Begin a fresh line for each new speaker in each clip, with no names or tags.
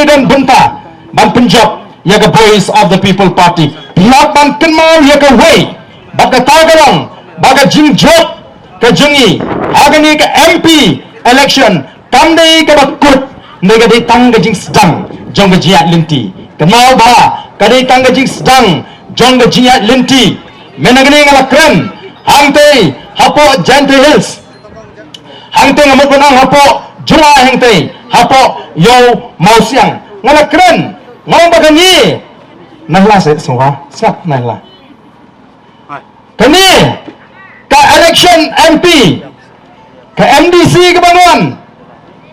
dan benta ban penjab ya ke Voice of the People Party pihak ban kenal ya ke way baga tagalong baga jingjot ke jengi agani ke MP election tandai ke bakut nega di tang ke jing sedang jong ke jiat linti kenal ba kadai tang ke jing sedang jong ke jiat linti menagani ngala keren hangte hapo Gentry Hills hangte ngamut benang hapo jua hangte hapo yo mau siang ngala keren ngau bagani nahla se semua sak nahla kini ke election MP ke MDC ke Banuan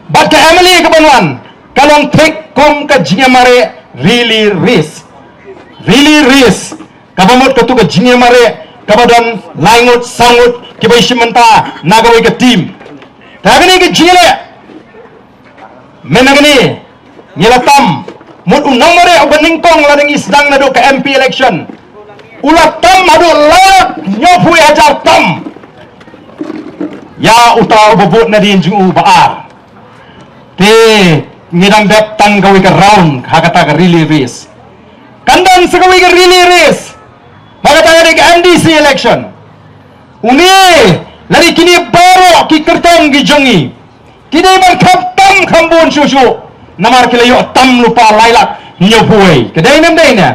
bat ke Emily ke Banuan kalong take kom ke jingamare really risk kabamot ke tu ke jingamare kabadan laingut sangut kibai simenta nagawai ke tim tagani ke jingale menagani nilatam mut unang mare opening tong ladang isdang nado ke MP election ulatam adu lak nyopui ajar tam ya utau bobot na din jung baar te ngidang dep tang gawi ke round hakata ke really risk kandan sagawi ke really risk makata ke MDC election uni lari kini baru ki kertong ki jongi kini ban kaptam kambun susu namar kilayo tam lupa lailak nyopui kedai nam dai na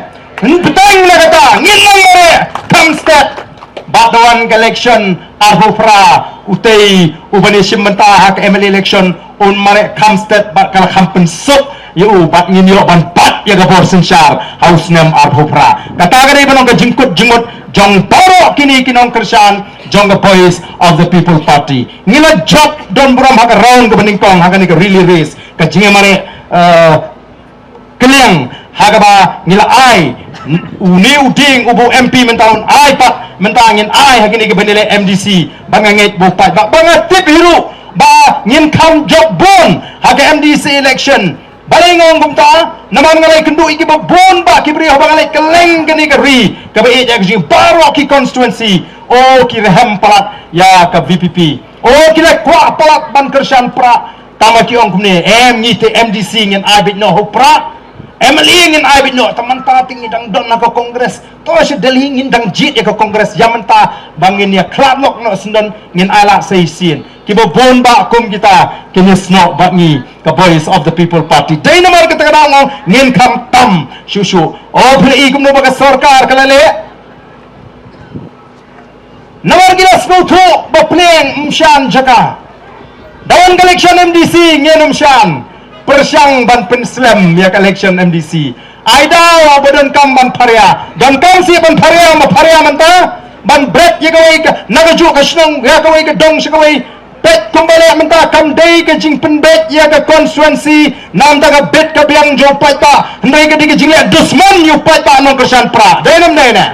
betang na kata nginang mare kam step batawan election arhufra utei ubani simenta hak ML election un mare kam step bat kala kampen sup yu bat nginyo ban bat ya gabor sensyar haus nem arhufra kata gani banong ka jingkut jingmut jong toro kini kinong kersan jong the Voice of the People Party ngila job don buram hak round ke bening tong hak ni ke really race ka jinge mare keliang hagaba ngila ai uni uding ubu MP mentahun ai pak mentangin ai hakini ke benile MDC banganget bupat bak bangatip hiru ba ngin kam job bon haga MDC election balingong bumta naman ngalai kendu iki bon ba kibri bangalai keleng kini ke ri ke be ya ke baro ki constituency o ki rehem palat ya ke VPP o ki le kwa palat ban kersan pra tamaki ong kumne ngite MDC ngin ai bit no hopra Emily ngin ai bit no taman pating idang don na ko kongres to si delhi ngin dang jit ya ko kongres yamenta bangin ya klablok no sendon ngin ala seisin kibo bon ba kum kita kinis no bangi ka Voice of the People Party dai namar kita kadang ngin kam tam shushu o phri kum no ba sarkar kalale namar gila smutu ba pleng mshan jaka dawan election MDC ngin mshan persyang ban penslam ya election MDC aida badan kam ban paria dan kam si ban paria ma paria menta ban break ya gawai ka nagaju ka snong ya gawai ka dong sigawai bet kumbale menta kam dei ka jing penbet ya ka constituency nam daga bet ka biang jo paita ndai ka dige jingle dusman yu paita no kersan pra dai nam dai na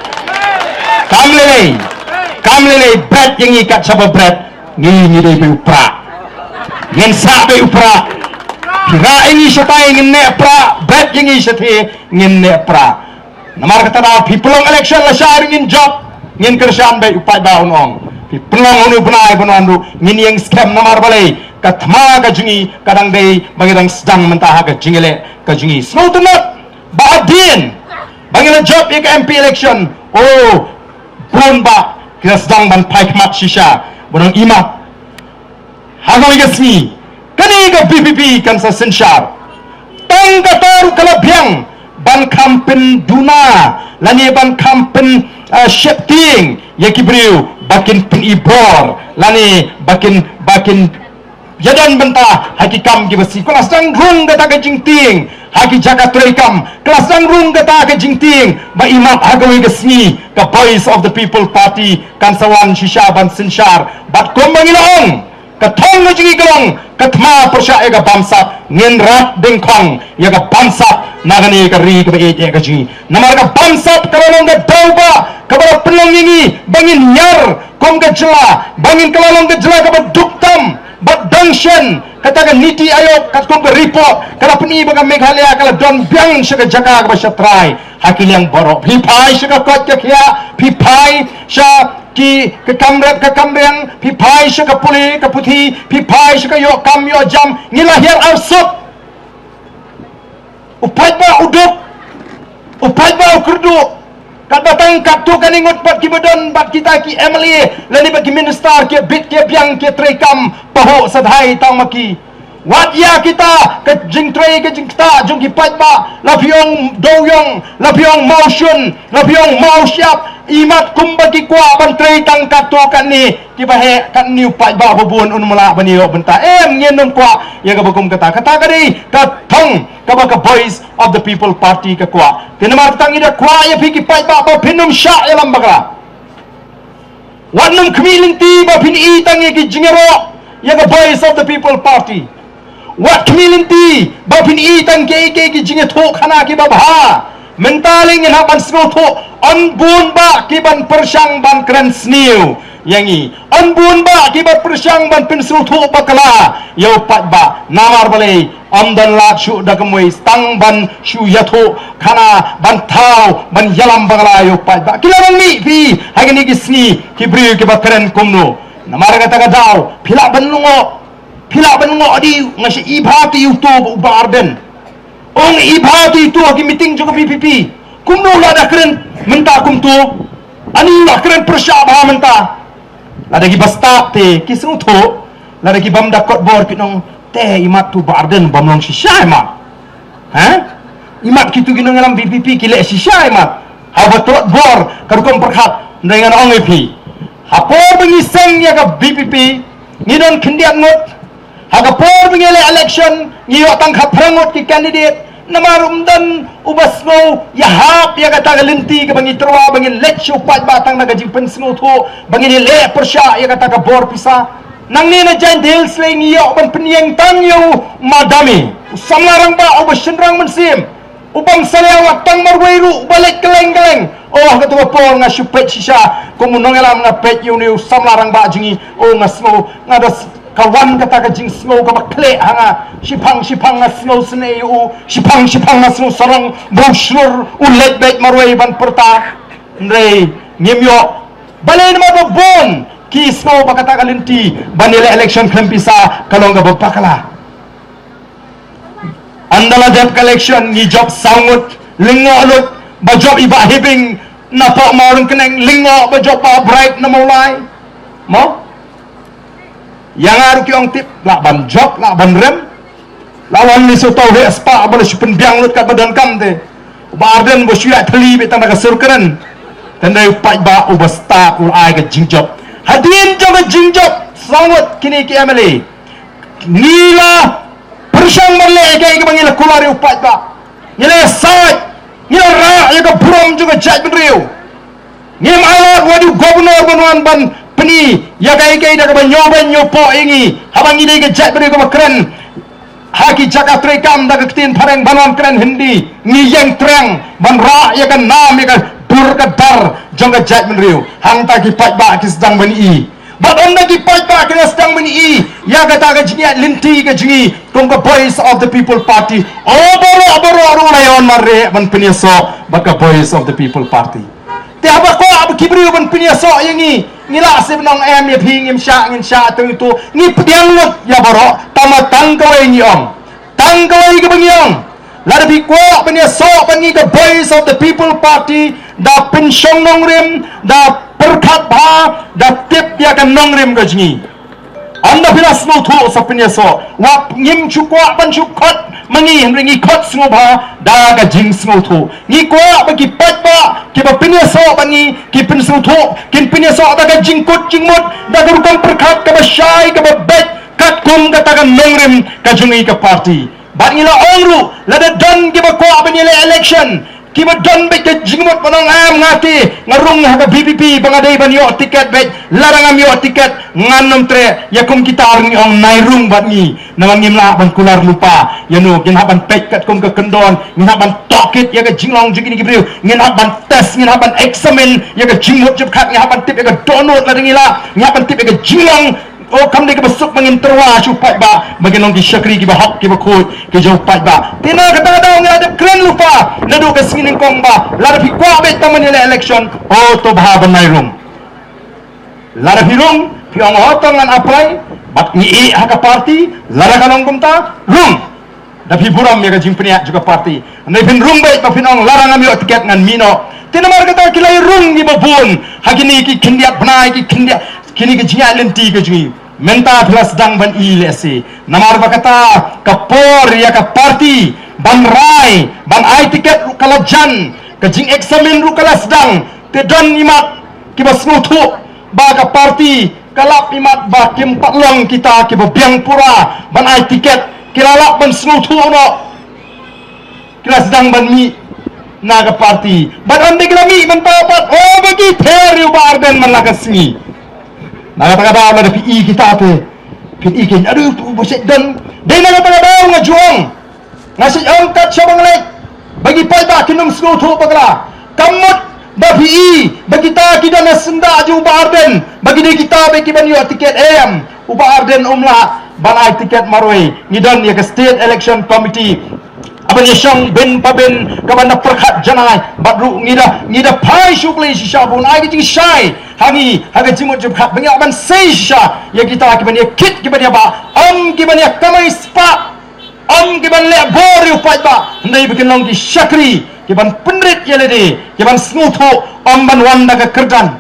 kam lele bet yang ikat saba bet ni dei be pra ngin sa be pra kira ini setai ngin pra bet yang isati ngin pra namar kata dah pipelong election la syar ngin job ngin kersan be upai daun ong pipelong unu benai benandu ngin yang scam namar balai katma ka jungi kadang dei bangidang sedang mentah ka jingile ka jungi snoutunat baadin bangila job ik MP election oh pun ba kita sedang ban paik mat shisha bonong imat hago igasmi kani ka PPP kan sa sensyar tang kator kalabyang ban kampen duna lani ban kampen shifting yakibriu bakin penibor lani bakin yadan benta hakikam gibasi kelas dang rung kata ke jingting haki jaga troikam kelas dang rung kata ke jingting ba imat hagawi gesni ka Voice of the People Party kan sawan shisha ban sensyar bat kombangilaong katong na jingi kalong katma persya ega bamsap ngin rat dengkong yaga bamsap nagani ka ri ka be ka jingi namar ka bamsap kalong ga dauba kabara penong ngi bangin nyar kom ga jela bangin kalong ga jela ka duktam bad dangshen kata ka niti ayok kat kom ga report kala peni baga Meghalaya kala don biang sya ka jaka ka syatrai hakil yang borok pipai sya ka kot ka kya pipai sya ki ke kamreng pipai sya ka puli ka puthi pipai sya ka yo kam yo jam ngilahir arsut upat ba uduk, upat ba ukerduk, kat batang kat tu kan ingot bat kibadon bat kita ki MLA lani bat ki minister ki bit ki biang ki trekam paho sadhai tang maki wat ya kita ke jing tre ke jing ta jong ki pat ba la piong doyong la piong motion la piong mau siap imat kumbagi kwa ban tre tang kat tu kan ni ki bahe kan ni pat ba bubun un mala bani yo benta ngenum kwa ya ka bakum kata kadi ka thong ka ba ka voice of the people party ka kwa tinamar tang ida kwa ya phiki pat ba ba pinum sha ya lambagara wanum kmiling ti ba pin i tang ki jingero ya ka voice of the people party wat kmiling ti ba pin i tang ke ki jinge tho khana ki ba bha mentaling in haban sno tho on bun ba ki ban persang ban kren sniu yangi on bun ba ki ba persang ban pin sno tho bakala yo pat ba namar bale amdan la shu dakamoi stang ban shu yatho khana ban thau ban yalam bagala yo pat ba kilarang mi fi hagini ki sni ki bri ki ba kren kumno namar kata ka daw phila ban lungo di ngasi ibhati youtube barden ong ibhati tu ki meeting juga PPP kumno la da kren menta kum tu ani la kren persabha menta la da ki basta te ki sung tho la da ki bam da kot bor ki nong te imat tu barden bam long shisha ma ha imat ki tu ki nong alam PPP ki le shisha ma ha batot bor karukom perkhat dengan ong epi hapo bengiseng ya ka BPP ngidon kendiat ngot haga por bengele election ngiyo tang khaprangot ki candidate namarum dan ubasno yahap ya kata galinti ke bangi terwa bangi lechu pat batang naga jimpen sno tho bangi le persya ya kata ka bor pisa nang ni na jan del sling yo ban penyeng tang yo madami samlarang ba ubashenrang mensim ubang salewat tang marweiru balik keleng-keleng oh ketua por nga supet sisa kumunong elam nga pet yo ni samlarang ba jingi oh ngasno ngadas kawan kata ka jing snow ka bakle hanga sipang na snow sne u sipang na snow sarang brochure ulet bet marway ban perta ndrei ngimyo balen ma bon ki snow bakata kalinti banile election kempisa kalong ga bakala andala debt collection ni job sangut lingo alut ba job iba hibing na po marung keneng lingo ba job ba bright na mulai mo yang aru ki ong tip la ban job la ban rem lawan ni so tau he spa bal supen biang lut kat badan kam te barden bo syua thli be tang ka surkran tandai pai ba ubasta kul ai ka jingjob hadin jog jingjob sangot kini ki amale nila persang marle ke bangila kulari upai ba nila sat nila ra ya ka brom juga jaj benriu ngim ala wadu gubernur banwan ban peni ya kai da ka nyoben nyopo ingi habang ide ke jat beri ko keren haki jaka trekam da ketin pareng banon keren hindi ngiyeng treng ban ra ya kan nam ya kan dur ka dar jong ka jat menriu hang ta ki pat ba ki sedang bani i ba on da ki pat ba ki sedang bani i ya kata ka jingi linti ka jingi tong ka voice of the people party oboro aru layon marre ban peni so ba ka voice of the people party te haba ko ab kibriu ban peni so yangi ngila sib nong em ya phing im sha ngin sha tu tu ni pdiang lut ya boro tama tangkawai ni om tangkawai ke bangyong la bi ko bani so bani ke voice of the people party da pension nong rim da perkhat ba da tip ya kan nong rim ke jingi anda bila sno thu sa penya so wa ngim chu kwa ban chu khot mangi ringi khot sno ba da ka jing sno thu ni kwa ba ki pat ba ki ba penya so bangi ki pen sno thu kin penya so da ka jing kot jing mot da ka rukam perkhat ka ba shai ka ba bet kat kum ka ta ka nongrim ka jungi ka party ba ngila ongru la da don ki ba kwa ba ni election ki ba don bet ka jing mot panang am ngati ngarung ha ka BPP bangadai ban yo tiket bet larang am yo tiket nganom tre yakum kita arni ong nairung bat ni namangim la ban kular lupa yanu ginhaban pek kat kum ke kendon ginhaban tokit ya ka jinglong jingini gibriu ginhaban test ginhaban examen ya ka jingmot jep khat ginhaban tip ya ka donut la dingila ginhaban tip ya ka jinglong oh kam de ke besuk mangin terwa supat ba baginong ki syakri ki ba hak ki ba khut ki jo pat ba tina kata daw ngada kren lupa nadu ka singin kong ba la fi kwa bet taman election oh to ba ban nairung lara hirung piong otong an apply bat ni haka party lara kanong kumta rung Tapi buram ya kajing peniak juga parti. Andai pin rung baik pa pinong larang ambil tiket ngan mino. Tinamar kata kilai rung ni babun. Hakini ki kindiat benai ki kindiat kini ke jingat lenti ke jingi. Menta plus dang ban ilesi. Namar kata kapor ya ka parti ban rai ban ai tiket ru kalajan ke jing eksamen ru kala sedang te don imat ki basmutu ba ka parti kalap imat ba kim patlong kita ki biang pura ban ai tiket kilalak ban smutu no kila sedang ban mi naga parti ban ande grami ban papat oh bagi theri barden man lagasmi naga taga da pi kita te pi ken aduh bosek dan dai naga taga daw nga juang ngasih angkat siya bang lek bagi pada kinong smutu bagla kamut babi bagi ta kita na senda ju barden bagi de kita be kiban yo tiket em ubarden umla balai tiket marway ngidon ya ke state election committee aban ya syang ben paben kabana perkhat janai badru ngida pai syukli shisha bun ai ki shai hangi haga jimut jubhat banyak ban seisha ya kita kiban ya kit kiban ya ba kiban ya kamai spa kiban le bor yu pai ba ndai bikin long ki syakri kiban penrit ya lede kiban smutu ban wanda ka kerdan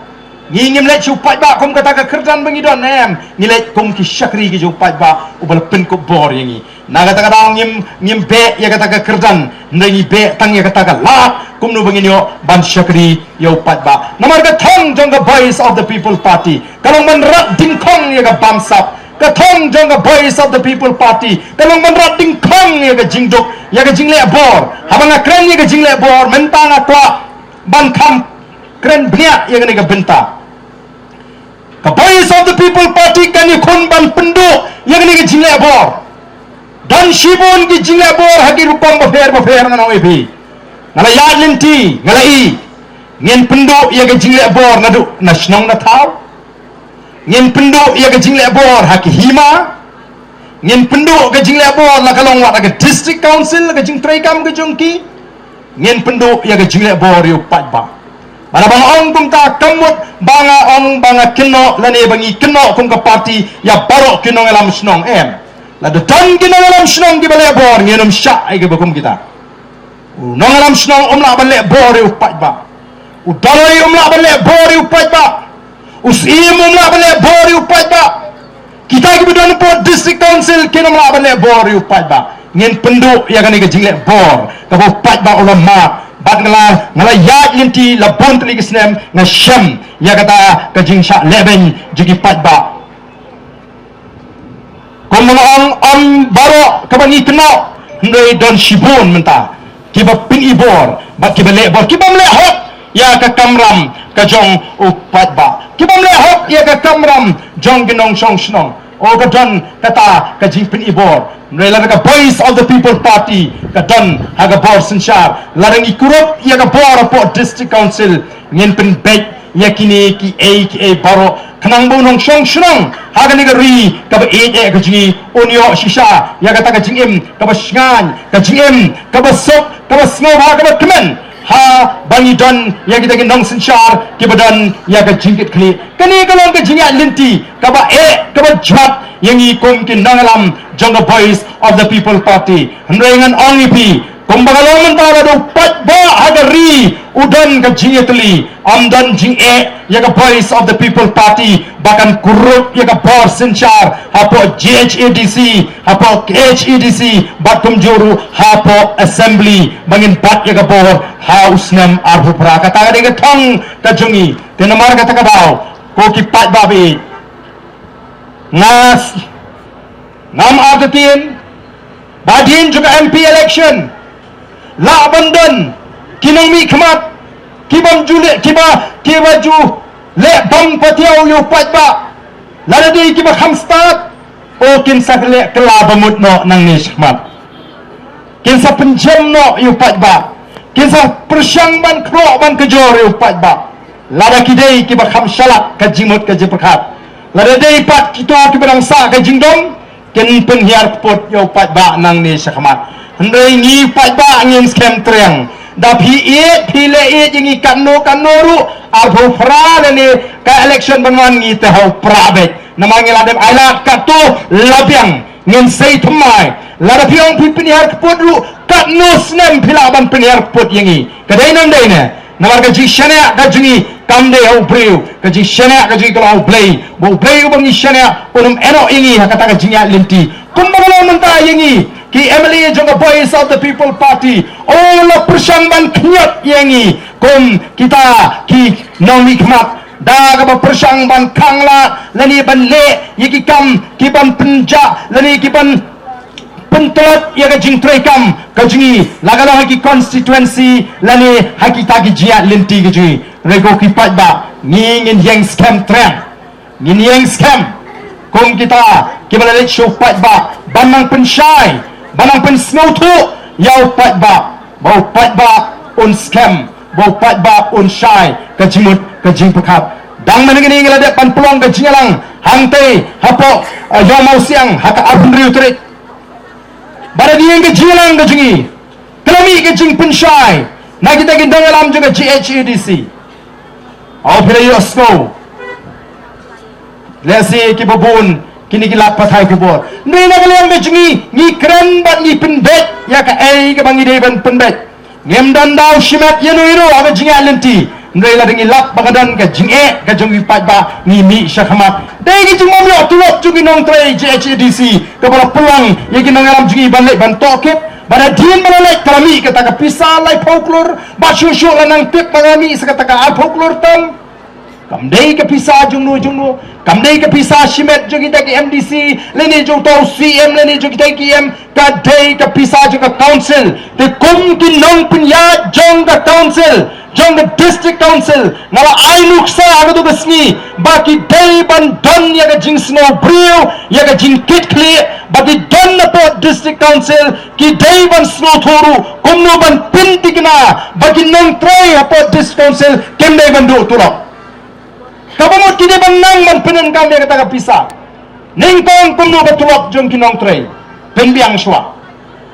ngingim le chupai ba kom kata ka kerdan bangidon em ngile kom ki syakri ki chupai ba ubal pen ko bor yangi na kata ka ngim be ya kata ka kerdan ndangi be tang ya kata ka la kom no banginyo ban syakri ya upai ba namar ka thong jong ka voice of the people party kalong man rat ding khong ya ka bamsap ka thong jong ka voice of the people party kalong man rat ding khong ya ka jingduk ya ka jingle bor habang kren ya ka jingle bor mentang akwa ban kham kren bnia ya ka benta ka voice of the people party kan ikun ban penduk yang ni ke jingle bor dan shibun ki jingle bor hagi rupam bafer ngana webi ngala yad linti ngala i ngin penduk ya ke jingle bor nadu nasional na taw ngin penduk ya ke jingle bor haki hima ngin penduk ke jingle bor la kalong wat ke district council ke jing traikam ke jongki ngin penduk ya ke jingle bor yu pat ba mana bang ong kum ta kamut banga ong banga kino lane bangi kino kum ka parti ya barok kino ngalam snong em la de tan kino ngalam snong di bale bor ngenum syak ai ke bakum kita nong ngalam snong la bale bor yu pat ba dalai la bale bor yu pat ba usim la bale bor yu pat ba kita ke bidan po district council kino la bale bor yu pat ba ngen penduk ya kan ke jingle bor ka bo pat ba ulama bat ngala yat linti la bon tli kisnem nga syam ya kata kajing syak leben jigi pat ba kom baro kabangi keno ndai don shibun menta kiba pin ibor bat kiba lebor kiba mle hok ya ka kamram ka jong upat ba kiba mle hok ya ka kamram jong ginong song snong o ka don kata kajing pin ibor Nela ka voice of the people party ka don haga bor sensyar larang ikurup ya ka bor po district council ngin pen bet yakini ki a baro kanang bunong syong syong haga ni ri ka ba ka jingi onyo shisha ya ka ta ka jingim ka ba shngan ka jingim ka ba sok ka ba sngo ha ka ba kemen ha bangi don ya kita gendong sensyar ki badan ya ka jingkit kli kani kalong ka jingat linti ka ba ka ba jwat yang ikum kindangalam jangka voice of the people party henrengan ongipi kumbagalong mentara do pat ba hagari udan ka jingetli amdan jing ya ka voice of the people party bahkan kurup ya ka bor senchar hapo GHEDC hapo HEDC batum juru hapo assembly bangin bat ya ka bor house nam arbu praka ta ka thong ka jungi tenamar kata ka daw ko ki pat babi nas ngam ardatin badin juga MP election la abandon kinong mi khamat kibam jule kiba ju le bang patiaw yu patba la di kiba khamstat o kin sakle kala bamut no nang ni khmat kin sa penjam no yu patba kin sa persyang ban kro ban kejor yu patba la da kidai kiba khamshalak kajimut kajiprkhat lada day pat kita kibarang sa ka jingdong ken penghiar pot yo pat ba nang ni sakmat ndai ni pat ba ngin scam treng da phi le jingi kanno ru arbo fra ne ka election banwan ngi te ho prabet namang iladem ailat ka to labyang ngin sei thumai lara piong pi penihar keput lu kat nus nem pilaban penihar keput yangi kadai nang dai ne namar ka ji shana ka jungi kam de au breu ka ji shana ka ji kalau play bo play bang ni shana unum eno ingi hakata ka jinya linti kumbalo menta yangi ki Emily juga Voice of the People Party ola persangban knyat yangi kum kita ki nomi khmat da ka persangban kangla lani ban le yiki kam ki ban penja lani ki ban pentot ya ka jing trekam ka jingi lagala ki constituency lani hakita ki jia linti ki ji rego ki patba ngin yang scam trend ngin yang scam kum kita ki balalik show patba banang pensyai banang pen snow tu yau patba bau patba on scam bau patba on syai ka jimut ka jing pakap dang menengini ngelade pan pelong ka jingalang hangte hapo yo mau siang haka abun riu trik bara dieng ka jingalang ka jingi kelami ka jing pen syai na kita gendang alam juga GHEDC au pila yo snow lesi ki babun kini gila pathai kubur ni nak liang bejungi ni keren bat ni penbet ya ka ai ka bangi dei ban penbet ngem dan dau shimat yenu iru aga jinga lenti ndai la dengi lap bagadan ka jinge ka jongi pat ba ni mi syakhamat dei ki jung momyo tulok jungi nong trai GHDC ka bala pulang ye ki nong alam jungi ban lek ban tokep bada din malai kalami ka ta ka pisa lai folklore ba shushu la nang tip pagami sa ka ta ka folklore tam kamdei ka pisa jungnu kamdei ka pisa shimet jogi ta ki MDC leni jong to CM leni jogi ta ki M ka dei ka pisa joga council te kum ki nong punya jong ka council jong the district council ngala ai nuksa aga tu besni baki dei ban don ya ka jing snow brio ya ka jing kit clear baki don na po district council ki dei ban snow thoru kumno ban pintikna baki nong try po district council kemdei ban do tulok kabamot kini benang man penen kami kata kapisa ningkong kumno batulok jong kinong tray penbiang shwa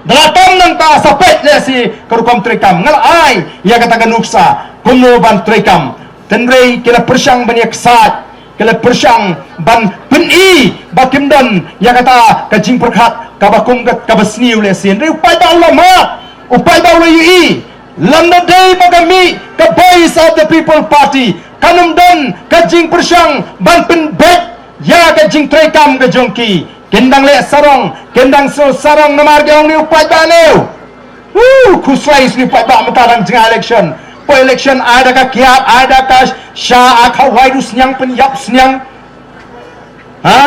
dalatam nang ta sapet lesi karukom trekam ngal ai ya kata kanuksa kumno ban trekam tenrei kila persyang banyak sat kila persyang ban peni bakimdan ya kata kajing perkhat kabakum kabasniu lesi rei upai ba ulama upai ba ui landa day bagami the Voice of the People Party kanum don kajing persyang ban penbet ya kajing trekam ke jongki kendang le sarong kendang so sarong namar geong ni upai ba leu kuslai ni upai ba metarang jeng election po election ada ka kiat ada ka sya akha virus nyang penyap senyang ha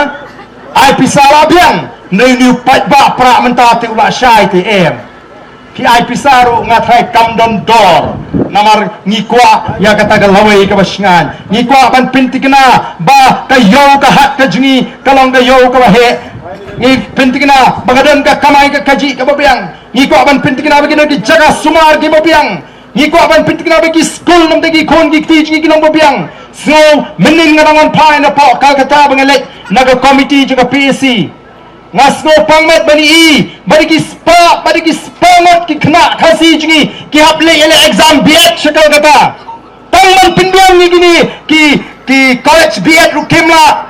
ai pisala biang ni upai ba pra mentati ula syai ti ki ai pisaru ngathai kamdon dor namar ngikwa ya kata galawai ka basingan ngikwa ban pintikna ba kayo ka hat ka jungi kalong kayo ka he ngi pintikna bagadan ka kamai ka kaji ka babiang ngikwa ban pintikna bagino di jaga sumar ki babiang ngikwa ban pintikna bagi school nam tegi kon gi tiji ki long babiang so menin ngarangan pai na po kalkata bangalek naga committee juga PSC ngasno pangmet bani ki spangot ki kena kasi jingi ki haple ele exam biat shakal kata tangman pindiang ni gini ki college biat rukimla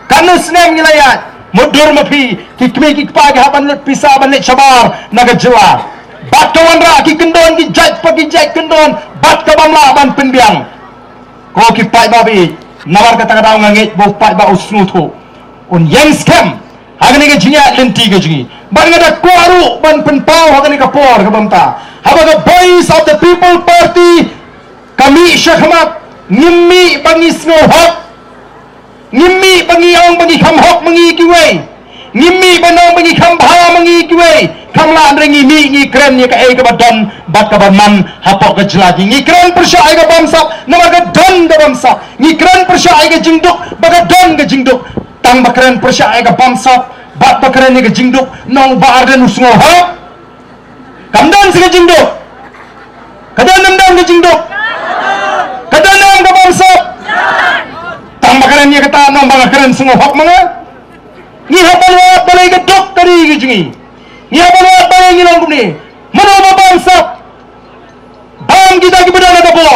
kanus nem ngilayat mudur mapi ki kme ki pagi haban lut pisa ban let sabar naga jela bat kawan ra ki kendon ki jaj pagi jaj kendon bat ka bamla ban pindiang ko ki pai babi nawar kata kata ngangit bo pai ba usnu thu un yang scam agni ke jinya lenti ke jingi ban ngada kuaru ban penpau agni ka por ka bamta haba the Voice of the People Party kami syahmat ngimmi bangi snow hot ngimmi bangi ong bangi kham hok bangi kiwei ngimmi banong bangi kham bha bangi kiwei kamla andrengi mi ngi kren ni ka e ka badon bat ka man hapok ka jelagi ngi kren persya ai ka bamsa namar ka don ka bamsa ngi kren persya ai ka jingduk baga don ka jingduk tang bakren persya ai ka bamsa bat bakren ni ka jingduk nong baarden usngo ha kamdan si ka jingduk kadan namdan ka jingduk kadan nam ka bamsa tang bakren ni ka ta nong bakren sungo hok mga ngi hapan wa balai ka dok tari ka jingi ngi hapan wa balai ngi long kumni mano ba bamsa bam kita ki bedana ka bo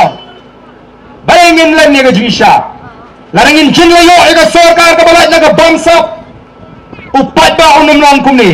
balai ngin lan ni ka jingi sya larangin jinlayo ika sarkar ka balay na ka bamsa upat ba unum lang kung ni